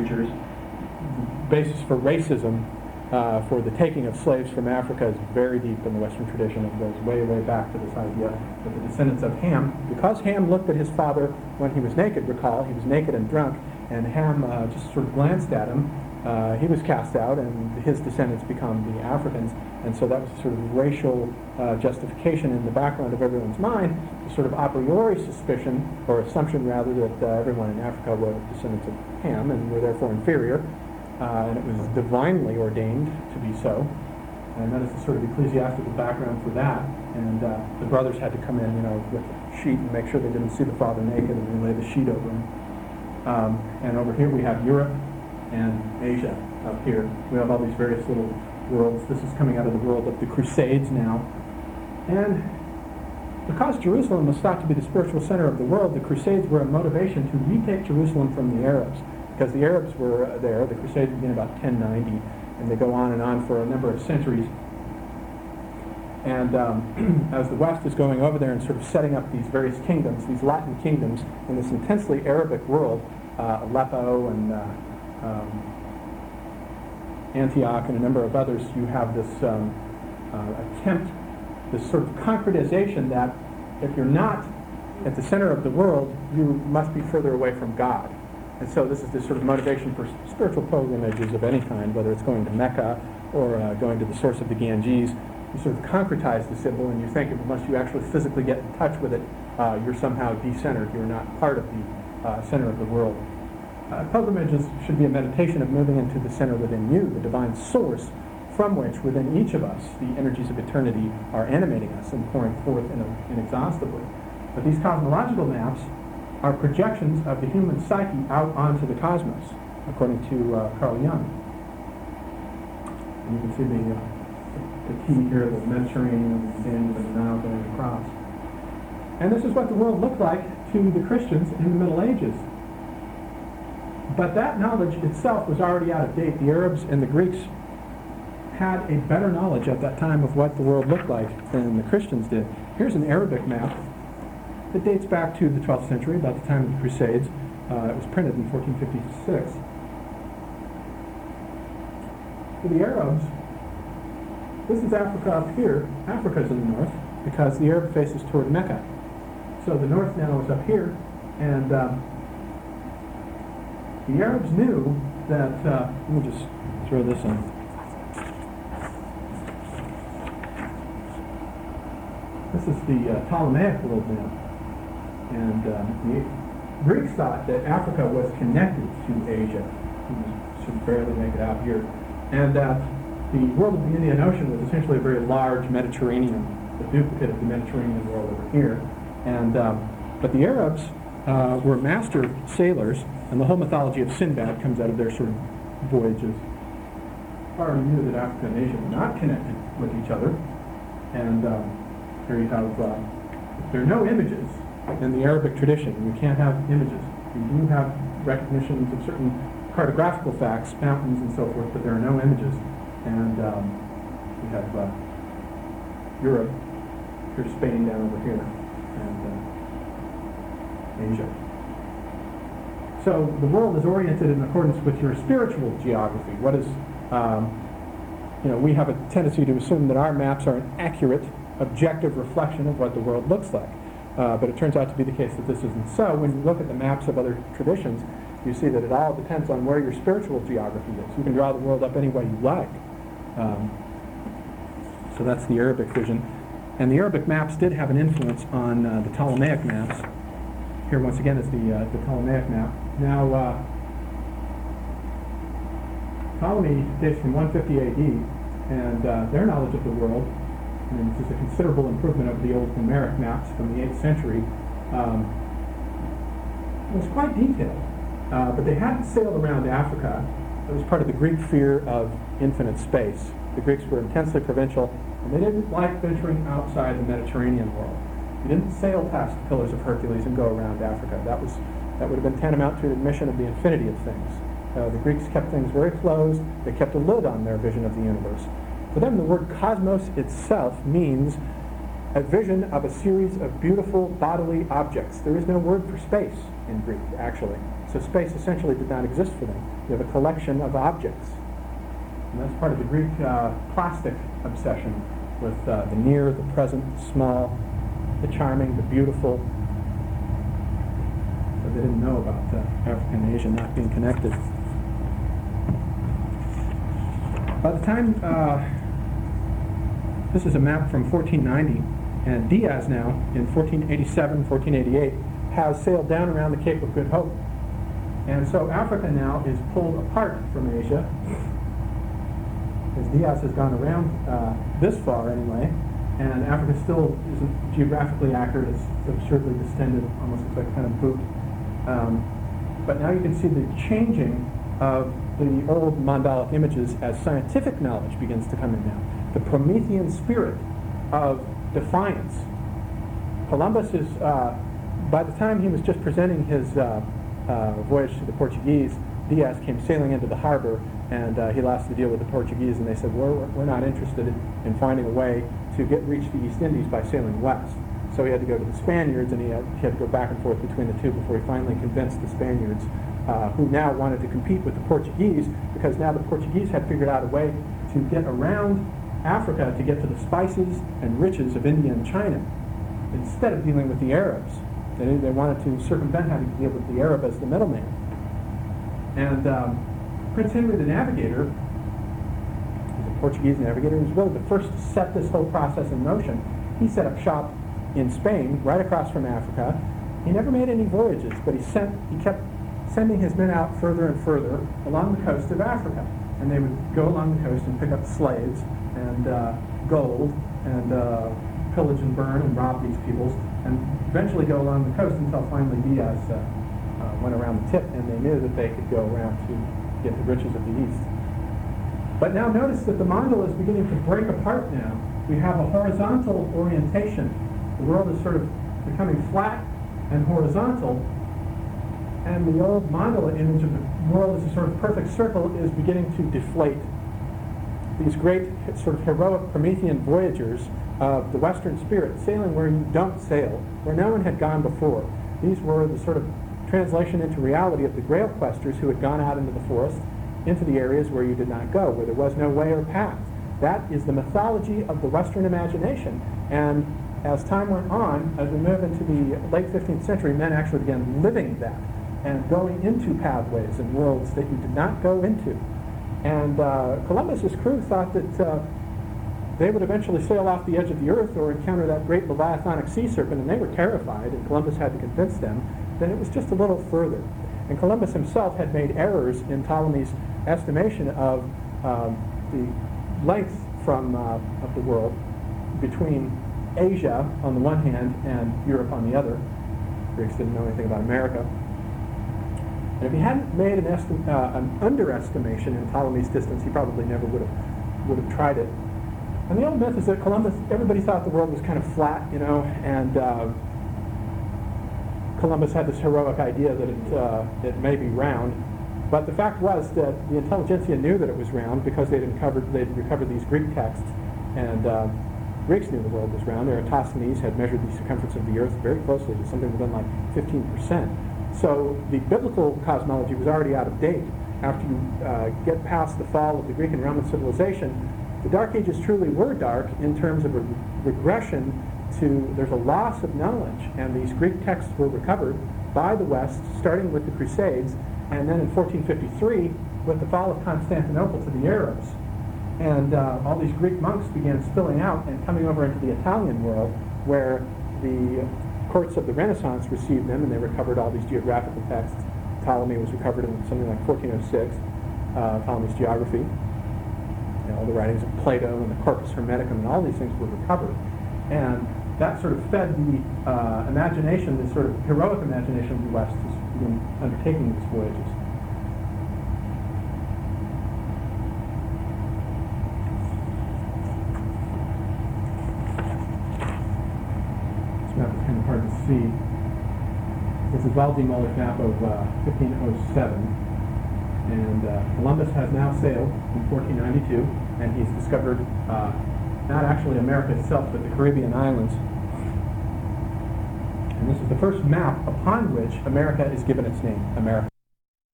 creatures. The basis for racism, for the taking of slaves from Africa, is very deep in the Western tradition. It goes way, way back to this idea that the descendants of Ham, because Ham looked at his father when he was naked, recall, he was naked and drunk, and Ham just sort of glanced at him, he was cast out, and his descendants become the Africans. And so that was a sort of racial justification in the background of everyone's mind, a sort of a priori suspicion, or assumption rather, that everyone in Africa were descendants of Ham and were therefore inferior. And it was divinely ordained to be so. And that is the sort of ecclesiastical background for that. And the brothers had to come in, with a sheet and make sure they didn't see the father naked, and they lay the sheet over him. And over here we have Europe and Asia up here. We have all these various little worlds. This is coming out of the world of the Crusades now. And because Jerusalem was thought to be the spiritual center of the world, the Crusades were a motivation to retake Jerusalem from the Arabs. Because the Arabs were there, the Crusades begin about 1090, and they go on and on for a number of centuries. And as the West is going over there and sort of setting up these various kingdoms, these Latin kingdoms, in this intensely Arabic world, Aleppo and Antioch and a number of others, you have this attempt, this sort of concretization that if you're not at the center of the world, you must be further away from God. And so this is this sort of motivation for spiritual pilgrimages of any kind, whether it's going to Mecca or going to the source of the Ganges. You sort of concretize the symbol, and you think unless you actually physically get in touch with it, you're somehow decentered. You're not part of the center of the world. Pilgrimages should be a meditation of moving into the center within you, the divine source from which, within each of us, the energies of eternity are animating us and pouring forth inexhaustibly. But these cosmological maps are projections of the human psyche out onto the cosmos, according to Carl Jung. And you can see the key here, the Mediterranean, the Danube, and the Nile going across. And this is what the world looked like to the Christians in the Middle Ages. But that knowledge itself was already out of date. The Arabs and the Greeks had a better knowledge at that time of what the world looked like than the Christians did. Here's an Arabic map. It dates back to the 12th century, about the time of the Crusades. It was printed in 1456. For the Arabs, this is Africa up here. Africa's in the north, because the Arab faces toward Mecca. So the north now is up here, and the Arabs knew that, let me just throw this in. This is the Ptolemaic world map. And the Greeks thought that Africa was connected to Asia. You should barely make it out here. And that the world of the Indian Ocean was essentially a very large Mediterranean, the duplicate of the Mediterranean world over here. And but the Arabs were master sailors, and the whole mythology of Sinbad comes out of their sort of voyages. Already knew that Africa and Asia were not connected with each other. And here you have, there are no images in the Arabic tradition. You can't have images. You do have recognitions of certain cartographical facts, mountains and so forth, but there are no images. And we have Europe, here's Spain down over here, and Asia. So the world is oriented in accordance with your spiritual geography. What is, we have a tendency to assume that our maps are an accurate, objective reflection of what the world looks like. But it turns out to be the case that this isn't so. When you look at the maps of other traditions, you see that it all depends on where your spiritual geography is. You can draw the world up any way you like. So that's the Arabic vision. And the Arabic maps did have an influence on the Ptolemaic maps. Here, once again, is the Ptolemaic map. Now, Ptolemy dates from 150 AD, and their knowledge of the world, and this is a considerable improvement over the old Homeric maps from the 8th century, was quite detailed. But they hadn't sailed around Africa. It was part of the Greek fear of infinite space. The Greeks were intensely provincial, and they didn't like venturing outside the Mediterranean world. You didn't sail past the Pillars of Hercules and go around Africa. That would have been tantamount to an admission of the infinity of things. The Greeks kept things very closed. They kept a lid on their vision of the universe. For them, the word cosmos itself means a vision of a series of beautiful bodily objects. There is no word for space in Greek, actually. So space essentially did not exist for them. You have a collection of objects. And that's part of the Greek plastic obsession with the near, the present, the small, the charming, the beautiful. So they didn't know about Africa and Asia not being connected. By the time, this is a map from 1490, and Diaz now, in 1487, 1488, has sailed down around the Cape of Good Hope. And so Africa now is pulled apart from Asia, as Diaz has gone around this far anyway, and Africa still isn't geographically accurate. It's absurdly distended, almost looks like a kind of boot. But now you can see the changing of the old mandalic images as scientific knowledge begins to come in now. The Promethean spirit of defiance. Columbus is, by the time he was just presenting his voyage to the Portuguese, Diaz came sailing into the harbor, and he lost the deal with the Portuguese, and they said, we're not interested in finding a way to reach the East Indies by sailing west. So he had to go to the Spaniards, and he had to go back and forth between the two before he finally convinced the Spaniards, who now wanted to compete with the Portuguese, because now the Portuguese had figured out a way to get around Africa to get to the spices and riches of India and China, instead of dealing with the Arabs. They wanted to circumvent having to deal with the Arab as the middleman. And Prince Henry the Navigator, the Portuguese navigator, was really the first to set this whole process in motion. He set up shop in Spain, right across from Africa. He never made any voyages, but he kept sending his men out further and further along the coast of Africa. And they would go along the coast and pick up slaves and gold and pillage and burn and rob these peoples, and eventually go along the coast until finally Diaz went around the tip, and they knew that they could go around to get the riches of the East. But now notice that the mandala is beginning to break apart now. We have a horizontal orientation. The world is sort of becoming flat and horizontal, and the old mandala image of the world as a sort of perfect circle is beginning to deflate. These great sort of heroic Promethean voyagers of the Western spirit, sailing where you don't sail, where no one had gone before. These were the sort of translation into reality of the Grail questers who had gone out into the forest, into the areas where you did not go, where there was no way or path. That is the mythology of the Western imagination. And as time went on, as we move into the late 15th century, men actually began living that and going into pathways and worlds that you did not go into. And Columbus's crew thought that they would eventually sail off the edge of the earth or encounter that great leviathanic sea serpent, and they were terrified, and Columbus had to convince them that it was just a little further. And Columbus himself had made errors in Ptolemy's estimation of the length of the world between Asia on the one hand and Europe on the other. Greeks didn't know anything about America. And if he hadn't made an underestimation in Ptolemy's distance, he probably never would have tried it. And the old myth is that everybody thought the world was kind of flat, and Columbus had this heroic idea that it may be round. But the fact was that the intelligentsia knew that it was round because they'd recovered these Greek texts, and Greeks knew the world was round. Eratosthenes had measured the circumference of the earth very closely to something within like 15%. So the biblical cosmology was already out of date. After you get past the fall of the Greek and Roman civilization, the Dark Ages truly were dark in terms of a regression to, there's a loss of knowledge, and these Greek texts were recovered by the West, starting with the Crusades, and then in 1453 with the fall of Constantinople to the Arabs. And all these Greek monks began spilling out and coming over into the Italian world, where the courts of the Renaissance received them, and they recovered all these geographical texts. Ptolemy was recovered in something like 1406, Ptolemy's geography. All the writings of Plato and the Corpus Hermeticum and all these things were recovered. And that sort of fed the imagination, this sort of heroic imagination of the West in undertaking these voyages. This map is kind of hard to see. This is Waldseemüller's map of 1507. And Columbus has now sailed in 1492, and he's discovered not actually America itself, but the Caribbean islands. And this is the first map upon which America is given its name, America.